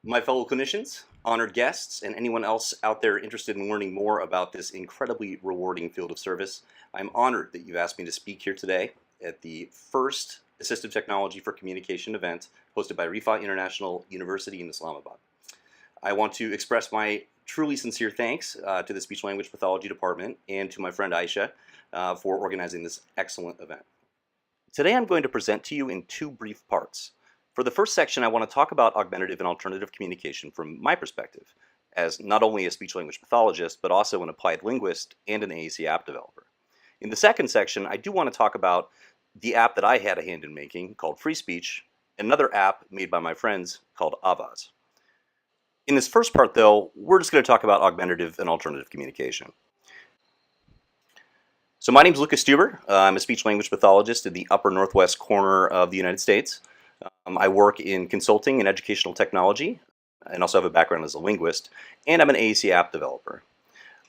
My fellow clinicians, honored guests, and anyone else out there interested in learning more about this incredibly rewarding field of service, I'm honored that you've asked me to speak here today at the first Assistive Technology for Communication event hosted by Ripah International University in Islamabad. I want to express my truly sincere thanks to the Speech-Language Pathology Department and to my friend Aisha for organizing this excellent event. Today I'm going to present to you in two brief parts. For the first section, I want to talk about augmentative and alternative communication from my perspective, as not only a speech-language pathologist, but also an applied linguist and an AAC app developer. In the second section, I do want to talk about the app that I had a hand in making called Free Speech, another app made by my friends called Avaz. In this first part, though, we're just going to talk about augmentative and alternative communication. So my name is Lucas Steuber. I'm a speech-language pathologist in the upper northwest corner of the United States. I work in consulting and educational technology, and also have a background as a linguist, and I'm an AAC app developer.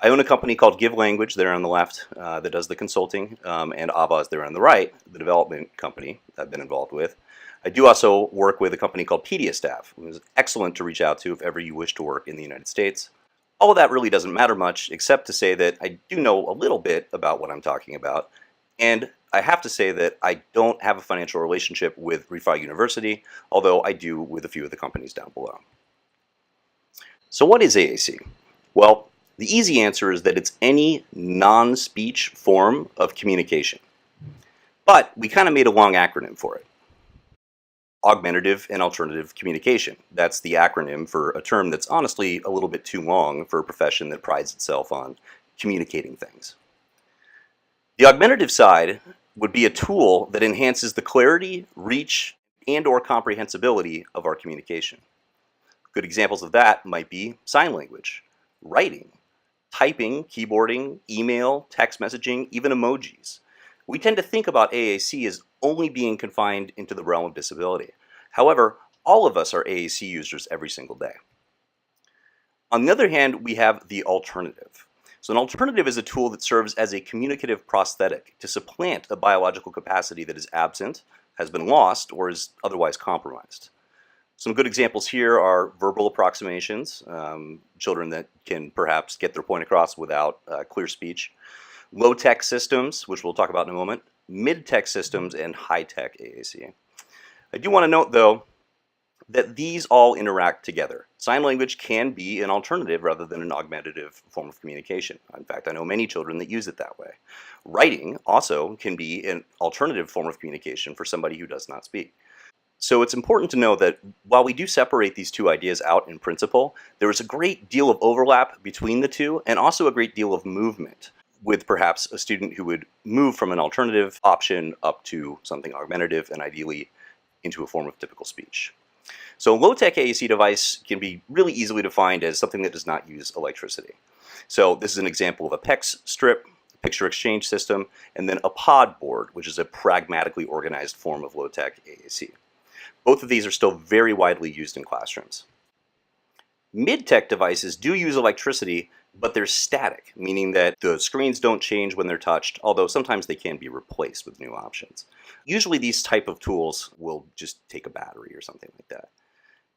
I own a company called Give Language there on the left that does the consulting, and Avaz there on the right, the development company I've been involved with. I do also work with a company called Staff, who is excellent to reach out to if ever you wish to work in the United States. All of that really doesn't matter much, except to say that I do know a little bit about what I'm talking about, and I have to say that I don't have a financial relationship with Ripah University, although I do with a few of the companies down below. So what is AAC? Well, the easy answer is that it's any non-speech form of communication. But we kind of made a long acronym for it. Augmentative and alternative communication. That's the acronym for a term that's honestly a little bit too long for a profession that prides itself on communicating things. The augmentative side would be a tool that enhances the clarity, reach, and/or comprehensibility of our communication. Good examples of that might be sign language, writing, typing, keyboarding, email, text messaging, even emojis. We tend to think about AAC as only being confined into the realm of disability. However, all of us are AAC users every single day. On the other hand, we have the alternative. So an alternative is a tool that serves as a communicative prosthetic to supplant a biological capacity that is absent, has been lost, or is otherwise compromised. Some good examples here are verbal approximations, children that can perhaps get their point across without clear speech, low-tech systems, which we'll talk about in a moment, mid-tech systems, and high-tech AAC. I do want to note, though, that these all interact together. Sign language can be an alternative rather than an augmentative form of communication. In fact, I know many children that use it that way. Writing also can be an alternative form of communication for somebody who does not speak. So it's important to know that while we do separate these two ideas out in principle, there is a great deal of overlap between the two and also a great deal of movement, with perhaps a student who would move from an alternative option up to something augmentative and ideally into a form of typical speech. So a low-tech AAC device can be really easily defined as something that does not use electricity. So this is an example of a PEX strip, picture exchange system, and then a pod board, which is a pragmatically organized form of low-tech AAC. Both of these are still very widely used in classrooms. Mid-tech devices do use electricity, but they're static, meaning that the screens don't change when they're touched, although sometimes they can be replaced with new options. Usually these type of tools will just take a battery or something like that.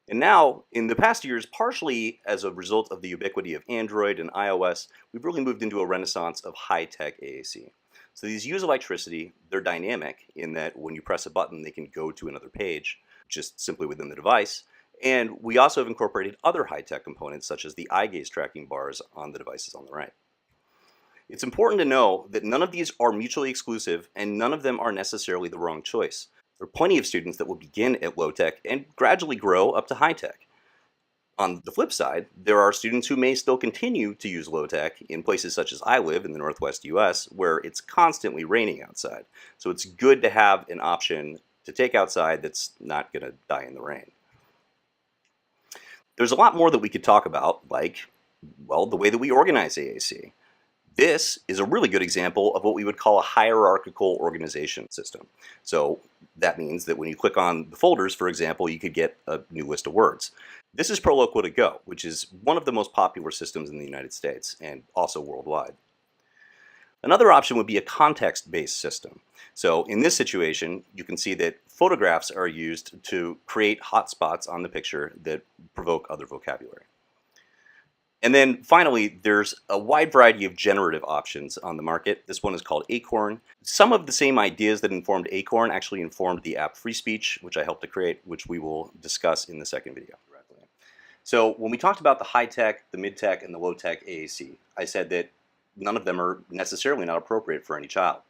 And now, in the past years, partially as a result of the ubiquity of Android and iOS, we've really moved into a renaissance of high-tech AAC. So these use electricity, they're dynamic in that when you press a button, they can go to another page, just simply within the device. And we also have incorporated other high-tech components, such as the eye gaze tracking bars on the devices on the right. It's important to know that none of these are mutually exclusive, and none of them are necessarily the wrong choice. There are plenty of students that will begin at low-tech and gradually grow up to high-tech. On the flip side, there are students who may still continue to use low-tech in places such as I live in the Northwest US, where it's constantly raining outside. So it's good to have an option to take outside that's not going to die in the rain. There's a lot more that we could talk about, like, well, the way that we organize AAC. This is a really good example of what we would call a hierarchical organization system. So that means that when you click on the folders, for example, you could get a new list of words. This is Proloquo to Go, which is one of the most popular systems in the United States and also worldwide. Another option would be a context-based system. So in this situation, you can see that photographs are used to create hotspots on the picture that provoke other vocabulary. And then finally, there's a wide variety of generative options on the market. This one is called Acorn. Some of the same ideas that informed Acorn actually informed the app Free Speech, which I helped to create, which we will discuss in the second video. So when we talked about the high-tech, the mid-tech, and the low-tech AAC, I said that none of them are necessarily not appropriate for any child.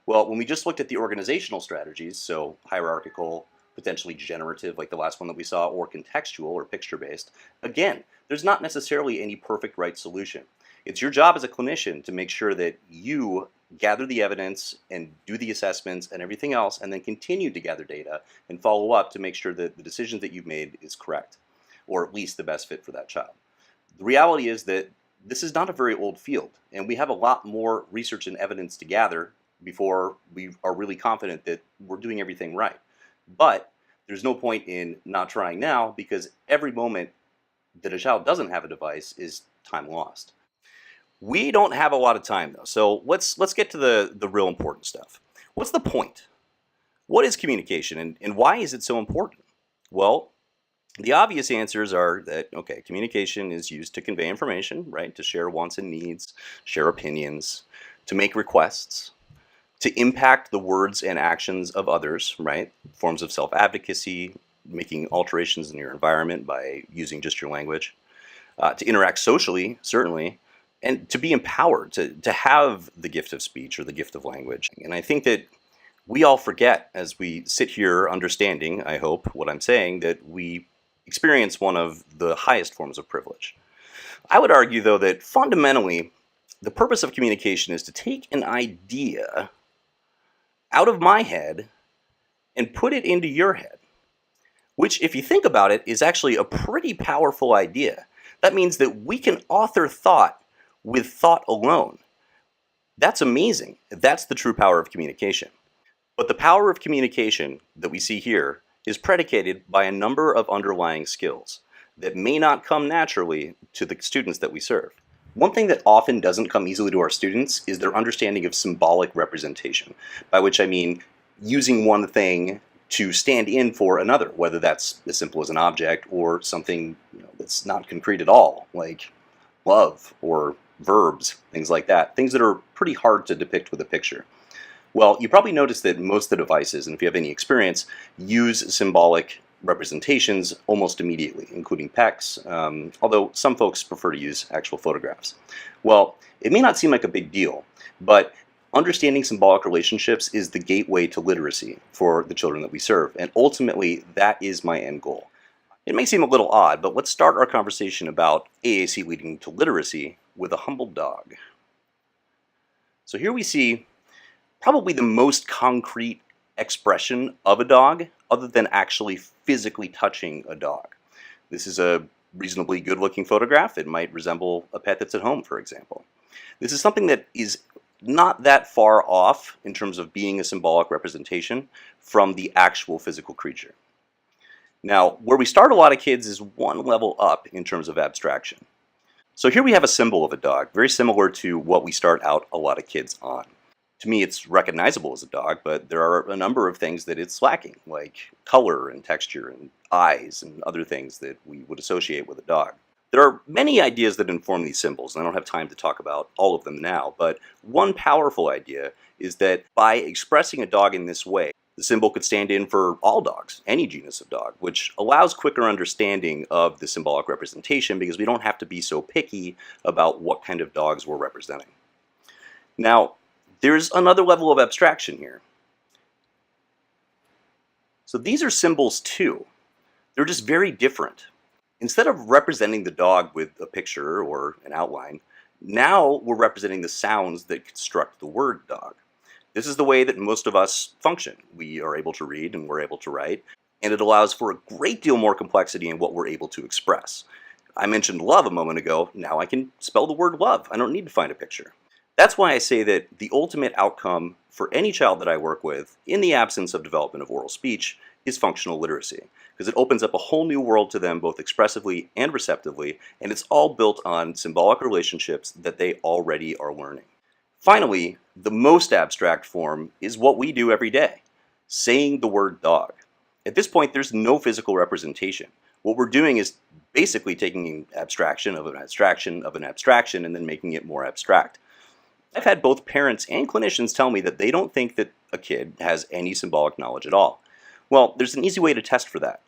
Well, when we just looked at the organizational strategies, so hierarchical, potentially generative, like the last one that we saw, or contextual or picture-based, again, there's not necessarily any perfect right solution. It's your job as a clinician to make sure that you gather the evidence and do the assessments and everything else, and then continue to gather data and follow up to make sure that the decisions that you've made is correct, or at least the best fit for that child. The reality is that this is not a very old field, and we have a lot more research and evidence to gather before we are really confident that we're doing everything right. But there's no point in not trying now, because every moment that a child doesn't have a device is time lost. We don't have a lot of time though, so let's get to the real important stuff. What's the point? What is communication, and why is it so important? Well, the obvious answers are that, okay, communication is used to convey information, right? To share wants and needs, share opinions, to make requests, to impact the words and actions of others, right? Forms of self-advocacy, making alterations in your environment by using just your language, to interact socially, certainly, and to be empowered, to have the gift of speech or the gift of language. And I think that we all forget, as we sit here understanding, I hope, what I'm saying, that we experience one of the highest forms of privilege. I would argue, though, that fundamentally, the purpose of communication is to take an idea out of my head and put it into your head, which, if you think about it, is actually a pretty powerful idea. That means that we can author thought with thought alone. That's amazing. That's the true power of communication. But the power of communication that we see here is predicated by a number of underlying skills that may not come naturally to the students that we serve. One thing that often doesn't come easily to our students is their understanding of symbolic representation, by which I mean using one thing to stand in for another, whether that's as simple as an object or something that's not concrete at all, like love or verbs, things like that, things that are pretty hard to depict with a picture. Well, you probably noticed that most of the devices, and if you have any experience, use symbolic representations almost immediately, including PECs, although some folks prefer to use actual photographs. Well, it may not seem like a big deal, but understanding symbolic relationships is the gateway to literacy for the children that we serve, and ultimately that is my end goal. It may seem a little odd, but let's start our conversation about AAC leading to literacy with a humble dog. So here we see probably the most concrete expression of a dog, other than actually physically touching a dog. This is a reasonably good-looking photograph. It might resemble a pet that's at home, for example. This is something that is not that far off in terms of being a symbolic representation from the actual physical creature. Now, where we start a lot of kids is one level up in terms of abstraction. So here we have a symbol of a dog, very similar to what we start out a lot of kids on. To me, it's recognizable as a dog, but there are a number of things that it's lacking, like color and texture and eyes and other things that we would associate with a dog. There are many ideas that inform these symbols, and I don't have time to talk about all of them now, but one powerful idea is that by expressing a dog in this way, the symbol could stand in for all dogs, any genus of dog, which allows quicker understanding of the symbolic representation because we don't have to be so picky about what kind of dogs we're representing. Now, there's another level of abstraction here. So these are symbols too. They're just very different. Instead of representing the dog with a picture or an outline, now we're representing the sounds that construct the word dog. This is the way that most of us function. We are able to read and we're able to write, and it allows for a great deal more complexity in what we're able to express. I mentioned love a moment ago. Now I can spell the word love. I don't need to find a picture. That's why I say that the ultimate outcome for any child that I work with, in the absence of development of oral speech, is functional literacy, because it opens up a whole new world to them both expressively and receptively, and it's all built on symbolic relationships that they already are learning. Finally, the most abstract form is what we do every day, saying the word dog. At this point, there's no physical representation. What we're doing is basically taking an abstraction of an abstraction of an abstraction and then making it more abstract. I've had both parents and clinicians tell me that they don't think that a kid has any symbolic knowledge at all. Well, there's an easy way to test for that.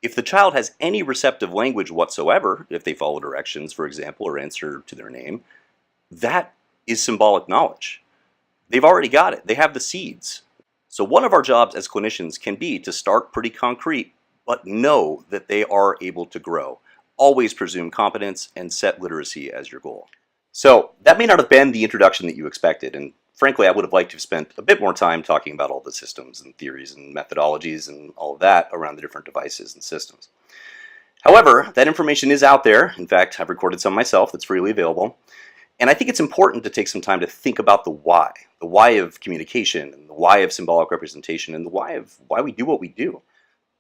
If the child has any receptive language whatsoever, if they follow directions, for example, or answer to their name, that is symbolic knowledge. They've already got it. They have the seeds. So one of our jobs as clinicians can be to start pretty concrete, but know that they are able to grow. Always presume competence and set literacy as your goal. So that may not have been the introduction that you expected, and frankly I would have liked to have spent a bit more time talking about all the systems and theories and methodologies and all of that around the different devices and systems. However, that information is out there. In fact, I've recorded some myself that's freely available. And I think it's important to take some time to think about the why of communication, and the why of symbolic representation, and the why we do what we do.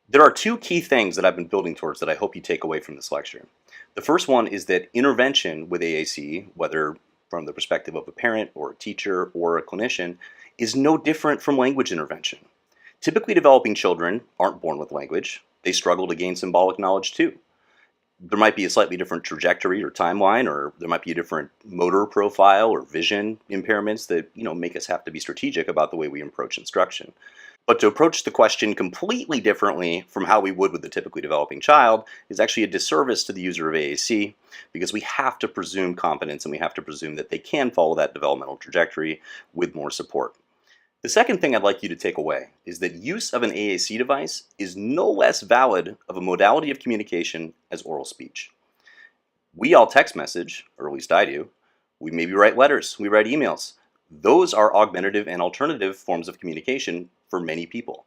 There are two key things that I've been building towards that I hope you take away from this lecture. The first one is that intervention with AAC, whether from the perspective of a parent or a teacher or a clinician, is no different from language intervention. Typically developing children aren't born with language. They struggle to gain symbolic knowledge too. There might be a slightly different trajectory or timeline, or there might be a different motor profile or vision impairments that make us have to be strategic about the way we approach instruction. But to approach the question completely differently from how we would with a typically developing child is actually a disservice to the user of AAC, because we have to presume competence and we have to presume that they can follow that developmental trajectory with more support. The second thing I'd like you to take away is that use of an AAC device is no less valid of a modality of communication as oral speech. We all text message, or at least I do. We maybe write letters, we write emails. Those are augmentative and alternative forms of communication for many people.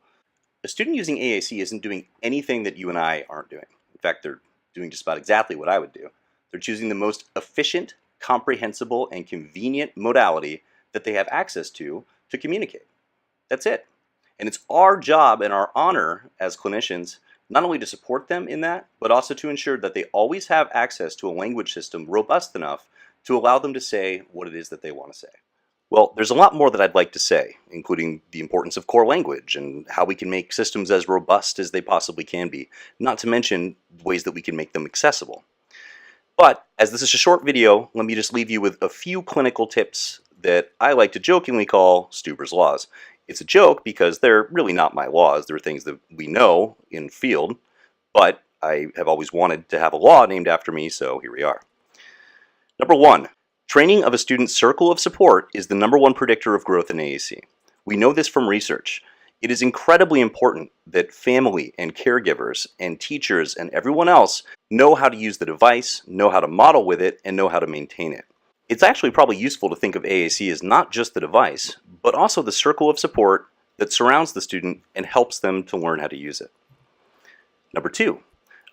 A student using AAC isn't doing anything that you and I aren't doing. In fact, they're doing just about exactly what I would do. They're choosing the most efficient, comprehensible, and convenient modality that they have access to communicate. That's it. And it's our job and our honor as clinicians not only to support them in that, but also to ensure that they always have access to a language system robust enough to allow them to say what it is that they want to say. Well, there's a lot more that I'd like to say, including the importance of core language and how we can make systems as robust as they possibly can be, not to mention ways that we can make them accessible. But as this is a short video, let me just leave you with a few clinical tips that I like to jokingly call Steuber's laws. It's a joke because they're really not my laws. They're things that we know in field, but I have always wanted to have a law named after me, so here we are. Number one, training of a student's circle of support is the #1 predictor of growth in AAC. We know this from research. It is incredibly important that family and caregivers and teachers and everyone else know how to use the device, know how to model with it, and know how to maintain it. It's actually probably useful to think of AAC as not just the device, but also the circle of support that surrounds the student and helps them to learn how to use it. Number two,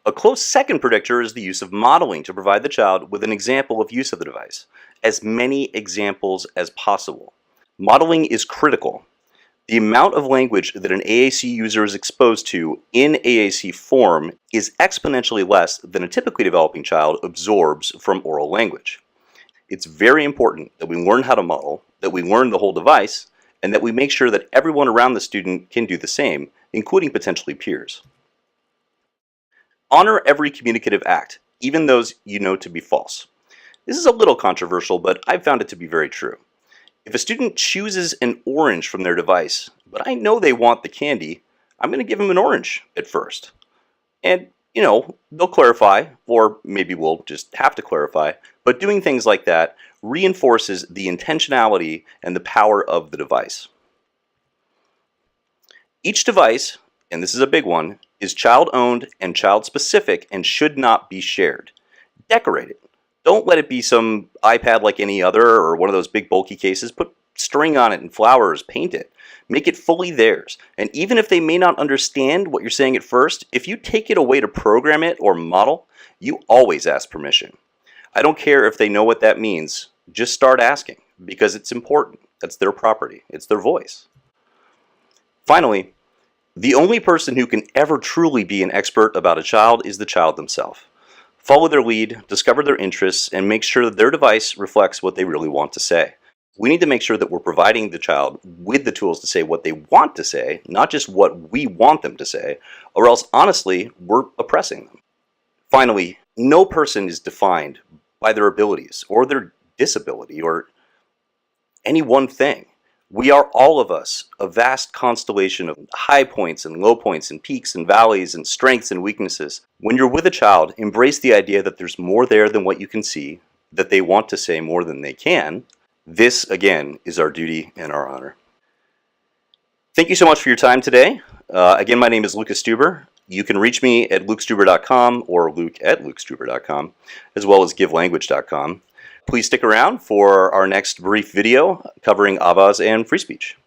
a close second predictor is the use of modeling to provide the child with an example of use of the device. As many examples as possible. Modeling is critical. The amount of language that an AAC user is exposed to in AAC form is exponentially less than a typically developing child absorbs from oral language. It's very important that we learn how to model, that we learn the whole device, and that we make sure that everyone around the student can do the same, including potentially peers. Honor every communicative act, even those you know to be false. This is a little controversial, but I've found it to be very true. If a student chooses an orange from their device, but I know they want the candy, I'm going to give them an orange at first. And, they'll clarify, or maybe we'll just have to clarify, but doing things like that reinforces the intentionality and the power of the device. Each device, and this is a big one, is child-owned and child-specific and should not be shared. Decorate it. Don't let it be some iPad like any other or one of those big bulky cases. Put string on it and flowers, paint it. Make it fully theirs. And even if they may not understand what you're saying at first, if you take it away to program it or model, you always ask permission. I don't care if they know what that means. Just start asking because it's important. That's their property. It's their voice. Finally, the only person who can ever truly be an expert about a child is the child themselves. Follow their lead, discover their interests, and make sure that their device reflects what they really want to say. We need to make sure that we're providing the child with the tools to say what they want to say, not just what we want them to say, or else, honestly, we're oppressing them. Finally, no person is defined by their abilities or their disability or any one thing. We are, all of us, a vast constellation of high points and low points and peaks and valleys and strengths and weaknesses. When you're with a child, embrace the idea that there's more there than what you can see, that they want to say more than they can. This, again, is our duty and our honor. Thank you so much for your time today. Again, my name is Lucas Steuber. You can reach me at lukesteuber.com or luke@lukesteuber.com, as well as givelanguage.com. Please stick around for our next brief video covering avaz and free speech.